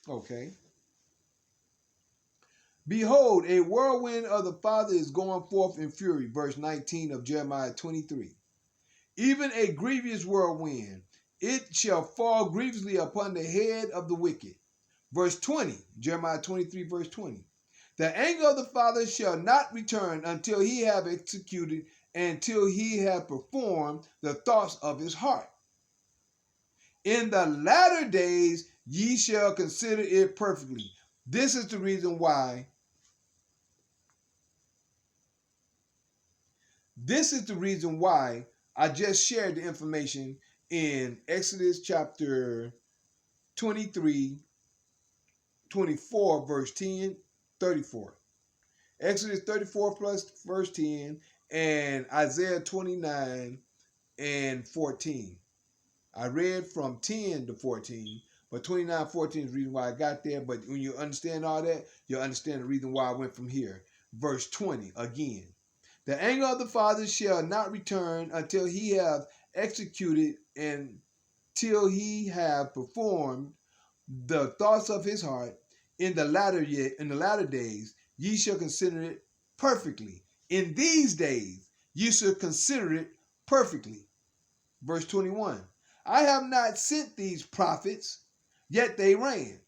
Okay. Behold, a whirlwind of the Father is going forth in fury. Verse 19 of Jeremiah 23. Even a grievous whirlwind. It shall fall grievously upon the head of the wicked. Verse 20, Jeremiah 23, verse 20. The anger of the Father shall not return until he have executed, until he have performed the thoughts of his heart. In the latter days ye shall consider it perfectly. This is the reason why. This is the reason why I just shared the information in Exodus chapter 23, 24, verse 10, 34. Exodus 34 plus verse 10 and Isaiah 29 and 14. I read from 10 to 14, but 29, 14 is the reason why I got there. But when you understand all that, you'll understand the reason why I went from here. Verse 20 again. The anger of the Father shall not return until he have executed and till he have performed the thoughts of his heart. In the latter days ye shall consider it perfectly. In these days ye shall consider it perfectly. Verse 21. I have not sent these prophets, yet they ran.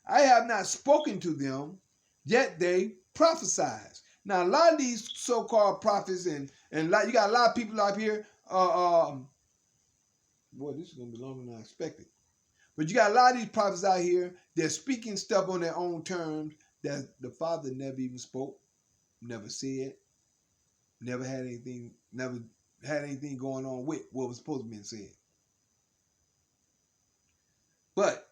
I have not spoken to them, yet they prophesied. Now, a lot of these so-called prophets and you got a lot of people out here. Boy, this is gonna be longer than I expected. But you got a lot of these prophets out here. They're speaking stuff on their own terms that the Father never even spoke, never said, never had anything going on with what was supposed to be said. But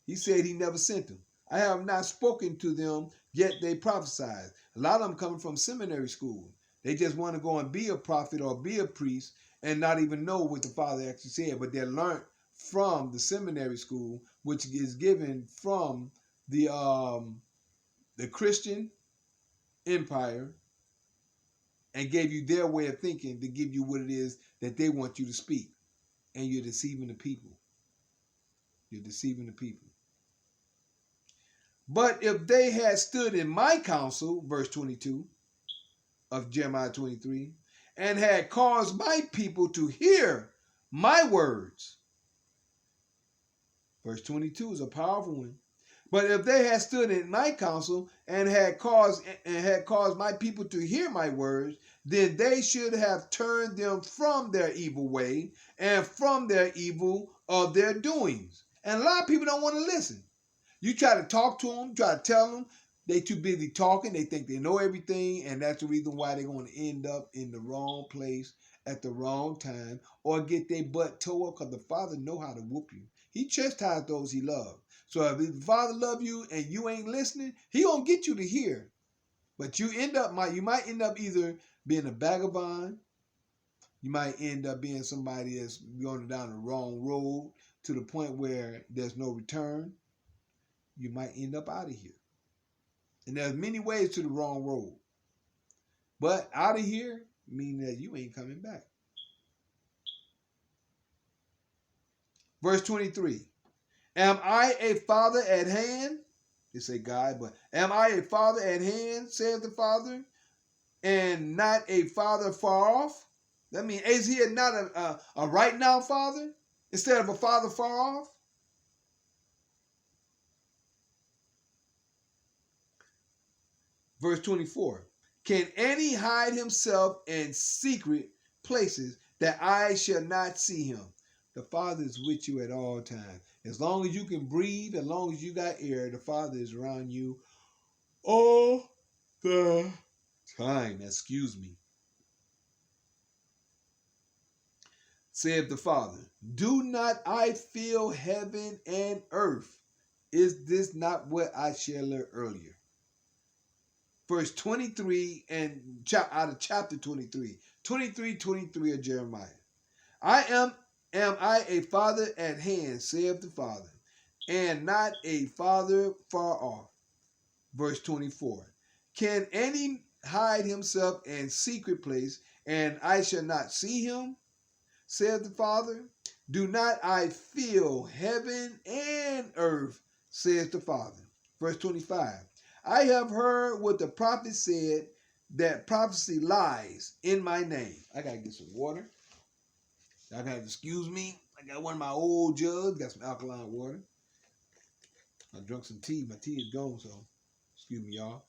he said he never sent them. I have not spoken to them, yet they prophesied. A lot of them coming from seminary school. They just want to go and be a prophet or be a priest and not even know what the Father actually said. But they learned from the seminary school, which is given from the Christian empire, and gave you their way of thinking to give you what it is that they want you to speak. And you're deceiving the people. You're deceiving the people. But if they had stood in my counsel, verse 22 of Jeremiah 23, and had caused my people to hear my words. Verse 22 is a powerful one. But if they had stood in my counsel and had caused my people to hear my words, then they should have turned them from their evil way and from their evil of their doings. And a lot of people don't want to listen. You try to talk to them, try to tell them, they too busy talking. They think they know everything, and that's the reason why they're going to end up in the wrong place at the wrong time or get their butt tore up, because the Father know how to whoop you. He chastised those he loves. So if the Father love you and you ain't listening, he gonna get you to hear. But you might end up either being a vagabond, you might end up being somebody that's going down the wrong road to the point where there's no return. You might end up out of here. And there's many ways to the wrong road. But out of here means that you ain't coming back. Verse 23. Am I a father at hand? They say God, but am I a father at hand, says the Father, and not a father far off? That means, is he not a right now father instead of a father far off? Verse 24. Can any hide himself in secret places that I shall not see him? The Father is with you at all times. As long as you can breathe, as long as you got air, the Father is around you all the time. Excuse me. Said the Father, do not I fill heaven and earth? Is this not what I shared earlier? Verse 23 and out of chapter 23. 23 of Jeremiah. Am I a father at hand, saith the Father, and not a father far off? Verse 24. Can any hide himself in secret place, and I shall not see him? says the Father? Do not I fill heaven and earth, says the Father. Verse 25. I have heard what the prophet said, that prophecy lies in my name. I got to get some water. Y'all got to excuse me. I got one of my old jugs. Got some alkaline water. I drank some tea. My tea is gone, so excuse me, y'all.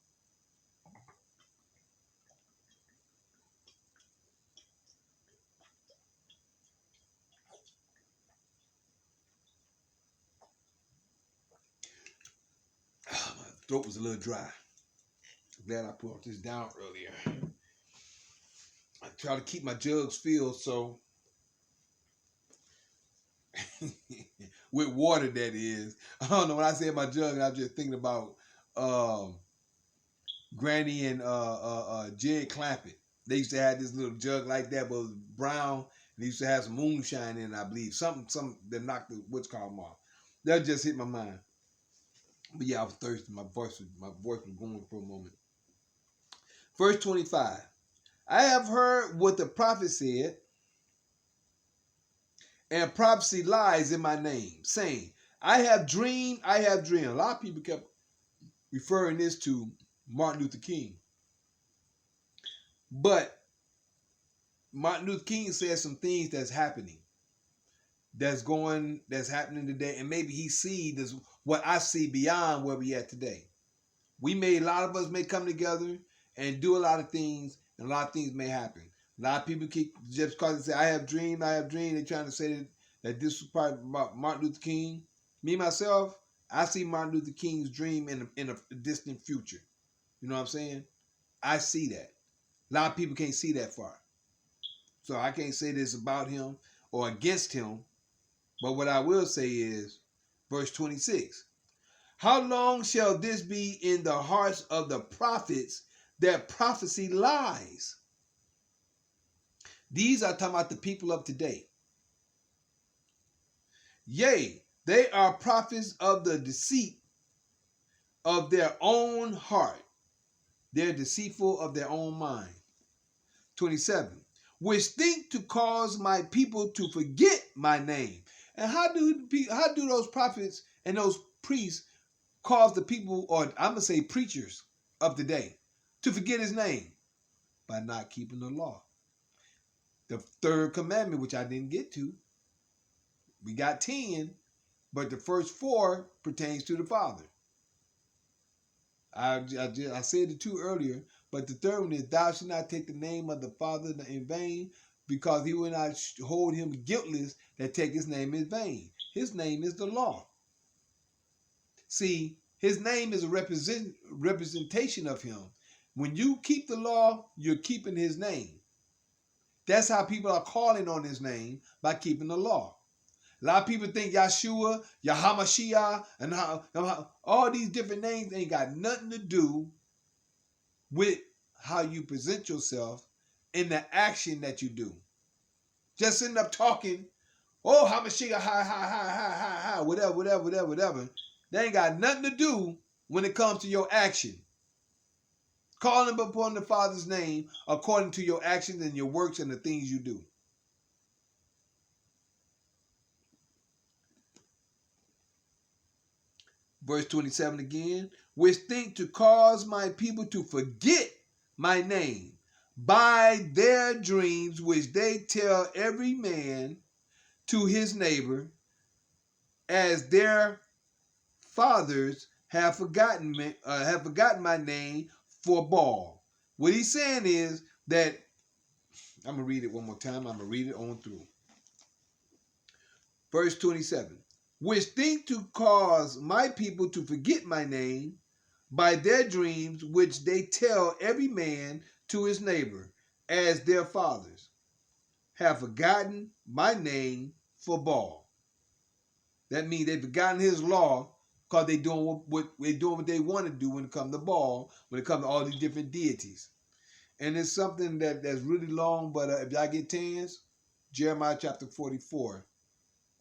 My throat was a little dry. I'm glad I put this down earlier. I try to keep my jugs filled, so with water, that is. I don't know, when I say my jug, I'm just thinking about Granny and Jed Clampett. They used to have this little jug like that, but it was brown. They used to have some moonshine in it, I believe. Something that knocked the what's called off. That just hit my mind. But yeah, I was thirsty. My voice was going for a moment. Verse 25. I have heard what the prophet said, and prophecy lies in my name, saying, I have dreamed, I have dreamed. A lot of people kept referring this to Martin Luther King. But Martin Luther King said some things that's happening. That's happening today. And maybe he sees this, what I see beyond where we at today. A lot of us may come together and do a lot of things, and a lot of things may happen. A lot of people keep, just because they say, I have dreamed, they're trying to say that this was part about Martin Luther King. Me, myself, I see Martin Luther King's dream in a distant future. You know what I'm saying? I see that. A lot of people can't see that far. So I can't say this about him or against him. But what I will say is, verse 26. How long shall this be in the hearts of the prophets, that prophecy lies? These are talking about the people of today. Yea, they are prophets of the deceit of their own heart. They're deceitful of their own mind. 27. Which think to cause my people to forget my name. And how do those prophets and those priests cause the people, or I'm going to say preachers of the day, to forget his name? By not keeping the law. The third commandment, which I didn't get to, we got 10, but the first 4 pertains to the Father. I said the 2 earlier, but the third one is, thou shalt not take the name of the Father in vain, because he will not hold him guiltless that take his name in vain. His name is the law. See, his name is a representation of him. When you keep the law, you're keeping his name. That's how people are calling on his name, by keeping the law. A lot of people think Yahshua, Yahamashiach, and all these different names ain't got nothing to do with how you present yourself in the action that you do. Just sitting up talking, oh, Hamashiach, hi, whatever. They ain't got nothing to do when it comes to your action. Calling upon the Father's name according to your actions and your works and the things you do. Verse 27 again. Which think to cause my people to forget my name by their dreams, which they tell every man to his neighbor, as their fathers have forgotten my name for Baal. What he's saying is that, I'm going to read it one more time. I'm going to read it on through. Verse 27. Which think to cause my people to forget my name by their dreams, which they tell every man to his neighbor, as their fathers have forgotten my name for Baal. That means they've forgotten his law, because they're doing what they want to do when it comes to Baal, when it comes to all these different deities. And it's something that's really long, but if y'all get tens, Jeremiah chapter 44,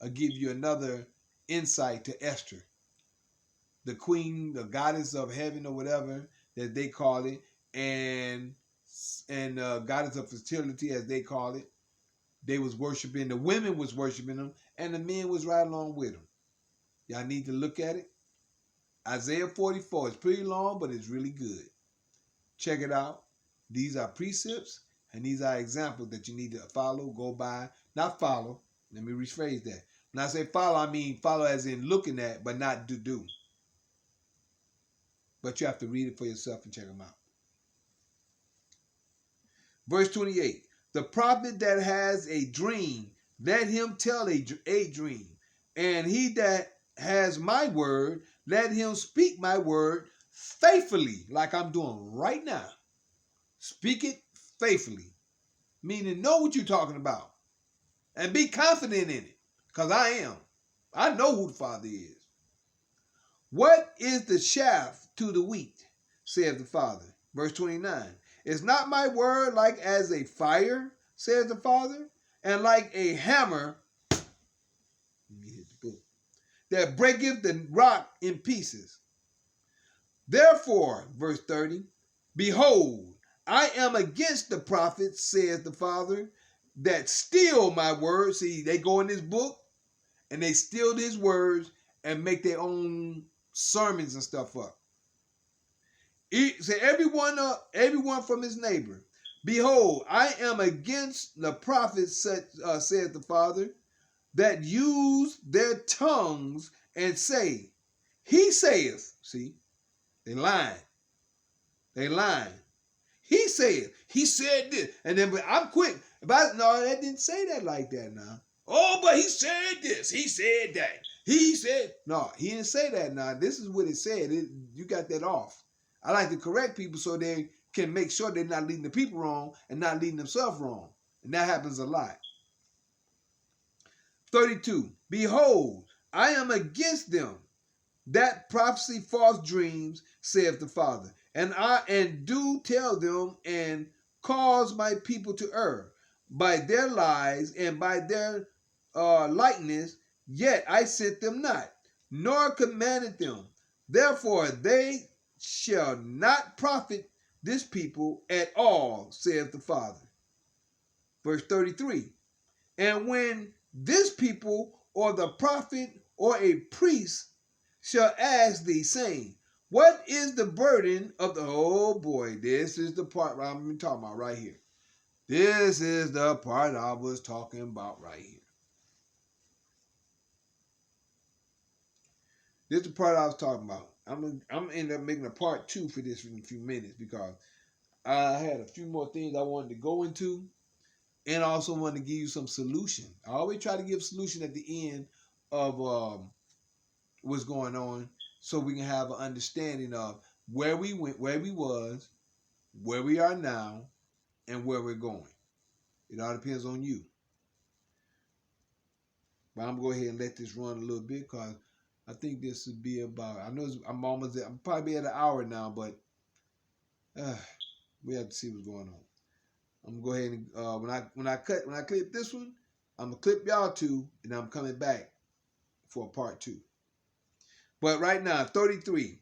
I'll give you another insight to Esther, the queen, the goddess of heaven or whatever that they call it, and goddess of fertility as they call it. They was worshiping, the women was worshiping them, and the men was right along with them. Y'all need to look at it. Isaiah 44 is pretty long, but it's really good. Check it out. These are precepts, and these are examples that you need to follow, go by. Not follow. Let me rephrase that. When I say follow, I mean follow as in looking at, but not do. But you have to read it for yourself and check them out. Verse 28. The prophet that has a dream, let him tell a dream. And he that has my word, let him speak my word faithfully, like I'm doing right now. Speak it faithfully, meaning know what you're talking about and be confident in it, because I am. I know who the Father is. What is the chaff to the wheat, says the Father? Verse 29. Is not my word like as a fire, says the Father, and like a hammer that breaketh the rock in pieces? Therefore, verse 30, behold, I am against the prophets, says the Father, that steal my words. See, they go in this book and they steal these words and make their own sermons and stuff up. Say everyone from his neighbor. Behold, I am against the prophets, says the Father, that use their tongues and say, he saith. See, they lying. They lying. He said this. And then, but I'm quick. No, that didn't say that like that now. Oh, but he said this. He said that. He said, no, he didn't say that now. This is what it said. You got that off. I like to correct people so they can make sure they're not leading the people wrong and not leading themselves wrong. And that happens a lot. 32. Behold, I am against them that prophesy false dreams, saith the Father, and do tell them and cause my people to err by their lies and by their likeness. Yet I sent them not, nor commanded them. Therefore they shall not profit this people at all, saith the Father. Verse 33. And when this people or the prophet or a priest shall ask thee, saying, what is the burden of the... Oh boy, this is the part I'm talking about right here. This is the part I was talking about right here. This is the part I was talking about. I'm gonna end up making a part 2 for this in a few minutes because I had a few more things I wanted to go into and I also wanted to give you some solution. I always try to give solution at the end of what's going on so we can have an understanding of where we went, where we was, where we are now, and where we're going. It all depends on you. But I'm going to go ahead and let this run a little bit because I think this would be about, I'm probably at an hour now, but we have to see what's going on. I'm going to go ahead and when I clip this one, I'm going to clip y'all two, and I'm coming back for part 2. But right now, 33.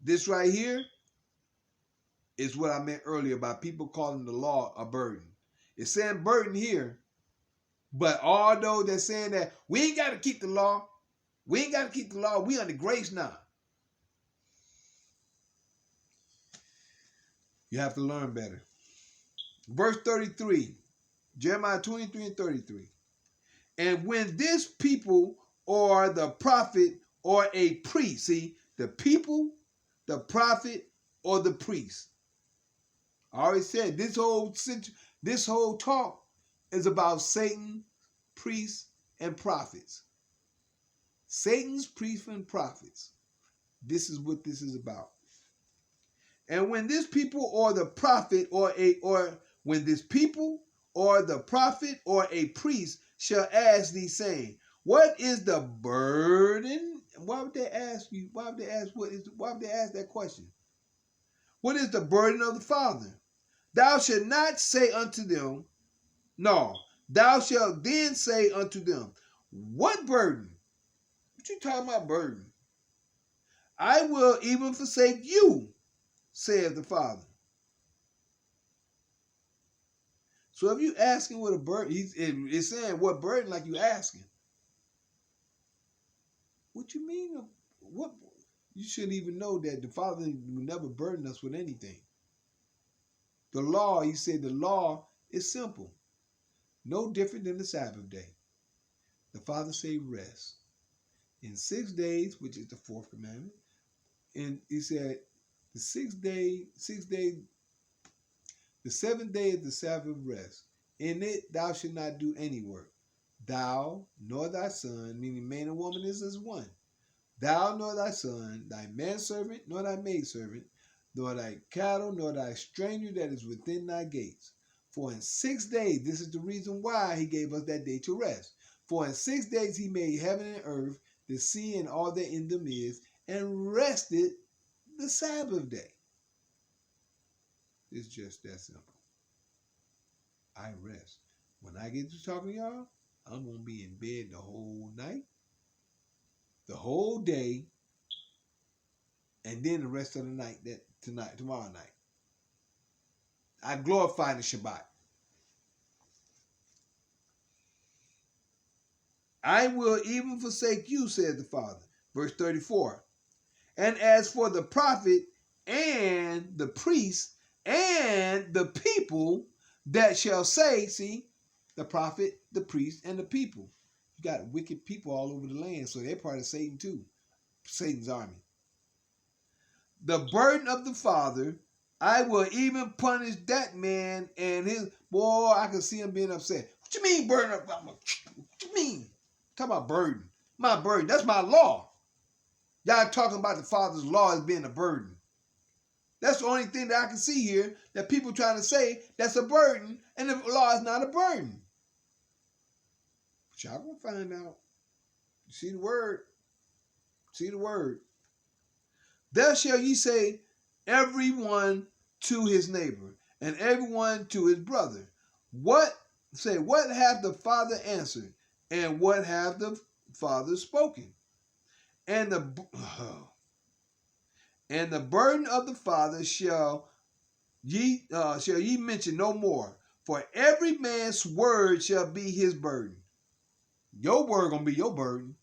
This right here is what I meant earlier about people calling the law a burden. It's saying burden here, but although they're saying that we ain't got to keep the law, we under grace now. You have to learn better. Verse 33, Jeremiah 23 and 33. And when this people or the prophet or a priest, see, the people, the prophet, or the priest. I already said this whole talk is about Satan, priests, and prophets. Satan's priests and prophets. This is what this is about. And when this people or the prophet when this people or the prophet or a priest shall ask thee, saying, what is the burden? Why would they ask you? Why would they ask that question? What is the burden of the Father? Thou shalt not say unto them, no, thou shalt then say unto them, what burden? What you talking about burden? I will even forsake you, saith the Father. So if you asking what a burden, it's saying what burden like you asking. What you mean? What you should even know that the Father will never burden us with anything. The law, he said, the law is simple, no different than the Sabbath day. The Father said rest in 6 days, which is the fourth commandment. And he said the the seventh day is the Sabbath rest. In it thou shalt not do any work. Thou nor thy son, meaning man and woman is as one. Thou nor thy son, thy manservant nor thy maidservant, nor thy cattle, nor thy stranger that is within thy gates. For in 6 days, this is the reason why he gave us that day to rest. For in 6 days he made heaven and earth, the sea and all that in them is, and rested the Sabbath day. It's just that simple. I rest. When I get to talking to y'all, I'm going to be in bed the whole night, the whole day, and then the rest of the night, tomorrow night. I glorify the Shabbat. I will even forsake you, said the Father. Verse 34. And as for the prophet and the priest and the people that shall say, see, the prophet, the priest, and the people. You got wicked people all over the land, so they're part of Satan too. Satan's army. The burden of the Father, I will even punish that man and his boy. I can see him being upset. What you mean burden? What you mean? Talk about burden. My burden. That's my law. Y'all talking about the Father's law as being a burden. That's the only thing that I can see here that people trying to say that's a burden, and the law is not a burden. But y'all gonna find out. You see the word. See the word. Thus shall ye say, everyone to his neighbor, and everyone to his brother. What hath the Father answered, and what hath the Father spoken? And the burden of the Father shall ye mention no more, for every man's word shall be his burden. Your word gonna be your burden.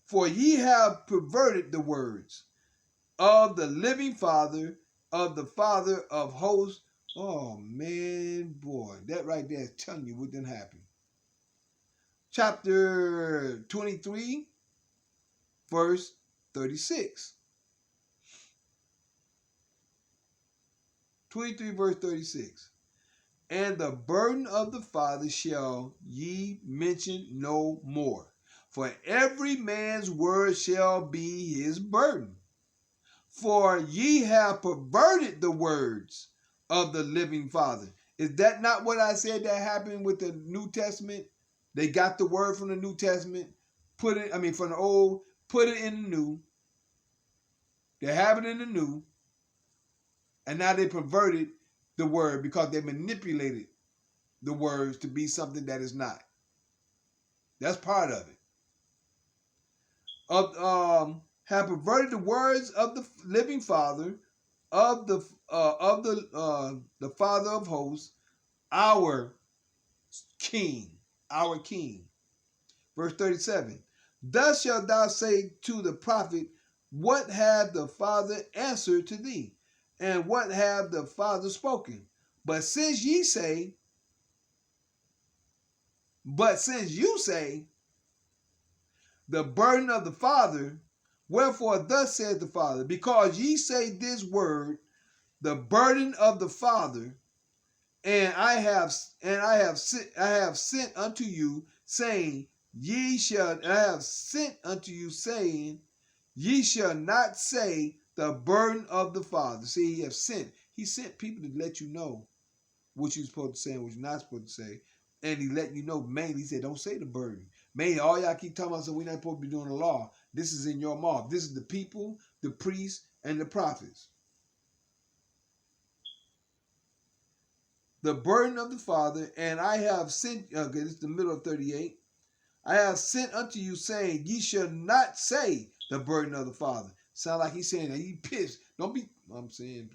For ye have perverted the words of the living Father, of the Father of hosts. Oh man, boy, that right there is telling you what didn't happen. Chapter 23, verse 36. 23 verse 36. And the burden of the Father shall ye mention no more, for every man's word shall be his burden. For ye have perverted the words of the living Father. Is that not what I said that happened with the New Testament? They got the word from the New Testament, from the old, put it in the new. They have it in the new. And now they perverted the word because they manipulated the words to be something that is not. That's part of it. Have perverted the words of the living Father, of the Father of hosts, our King. Verse 37. Thus shalt thou say to the prophet, what hath the Father answered to thee? And what have the Father spoken? But since you say, the burden of the Father, wherefore thus saith the Father, because ye say this word, the burden of the Father, and I have sent unto you, saying, ye shall not say the burden of the Father. See, he sent people to let you know what you're supposed to say and what you're not supposed to say. And he let you know mainly, he said, don't say the burden. Mainly, all y'all keep talking about, so we're not supposed to be doing the law. This is in your mouth. This is the people, the priests, and the prophets. The burden of the Father, and I have sent, okay, this is the middle of 38. I have sent unto you, saying, ye shall not say the burden of the Father. Sound like he's saying that. He pissed. Don't be saying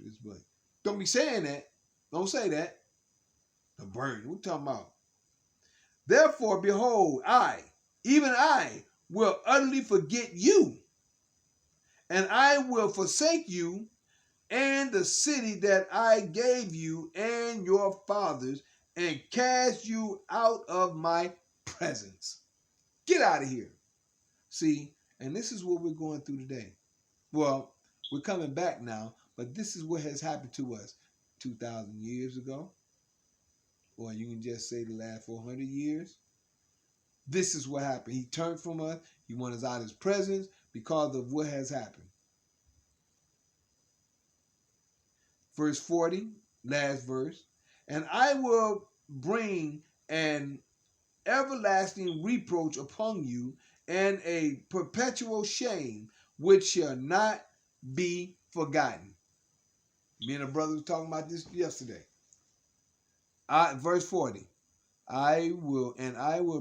that. Don't say that. The burden. We're talking about. Therefore, behold, even I, will utterly forget you, and I will forsake you and the city that I gave you and your fathers, and cast you out of my presence. Get out of here. See, and this is what we're going through today. Well, we're coming back now, but this is what has happened to us 2,000 years ago, or you can just say the last 400 years. This is what happened. He turned from us. He wanted us out of his presence because of what has happened. Verse 40, last verse. And I will bring an everlasting reproach upon you and a perpetual shame which shall not be forgotten. Me and a brother was talking about this yesterday. Verse 40. I will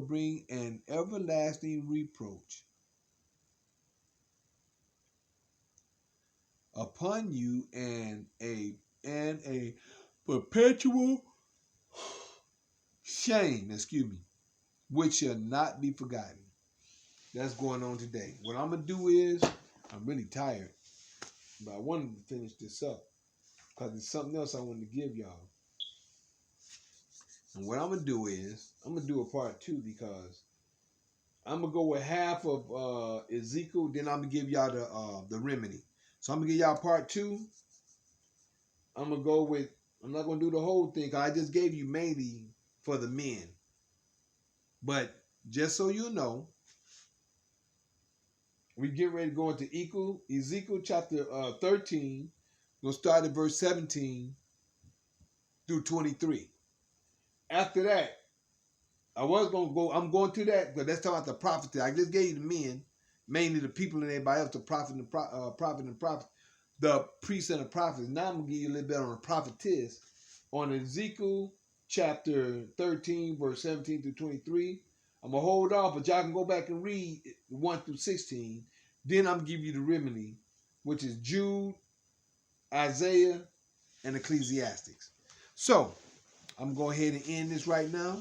bring an everlasting reproach upon you and a perpetual shame, which shall not be forgotten. That's going on today. What I'm gonna do is, I'm really tired, but I wanted to finish this up because there's something else I wanted to give y'all. And what I'm gonna do is, I'm gonna do a part 2 because I'm gonna go with half of Ezekiel, then I'm gonna give y'all the remedy. So I'm gonna give y'all part 2. I'm not gonna do the whole thing because I just gave you mainly for the men. But just so you know, we get ready to go into Ezekiel chapter 13. We'll start at verse 17 through 23. After that, I'm going to that, but that's talking about the prophecy. I just gave you the men, mainly the people and everybody else, the prophet and prophet, the priests and the prophets. Now I'm going to give you a little bit on the prophetess on Ezekiel chapter 13, verse 17 through 23. I'm going to hold off, but y'all can go back and read 1 through 16. Then I'm going to give you the remedy, which is Jude, Isaiah, and Ecclesiastes. So, I'm going to go ahead and end this right now.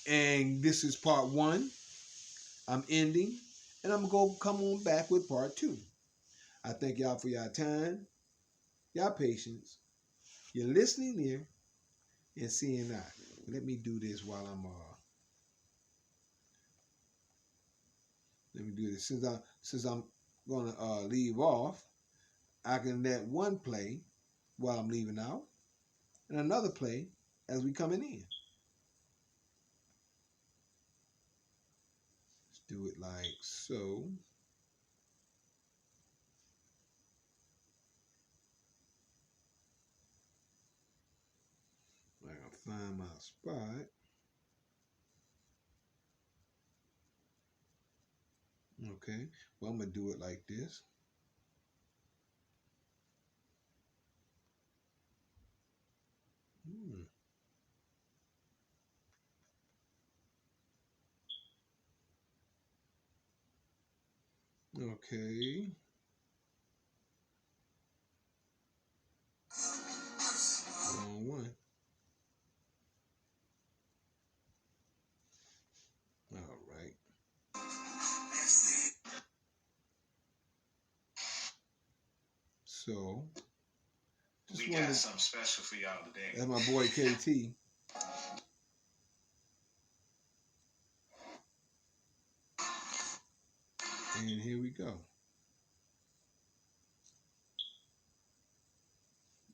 And this is part 1. I'm ending. And I'm going to come on back with part 2. I thank y'all for y'all time, y'all patience, your listening ear, and seeing eye. Let me do this while I'm let me do this. Since I'm going to leave off, I can let one play while I'm leaving out, and another play as we coming in. Let's do it like so. I gotta find my spot. Okay, well, I'm gonna do it like this. Okay. Wrong one. All right. So, we got something special for y'all today. That's my boy KT. And here we go.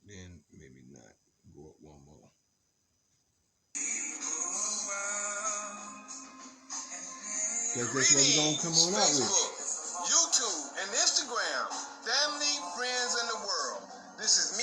Then maybe not. Go up one more. Because that's what we're going to come on out with. YouTube and Instagram, family, friends, and the world. This is me.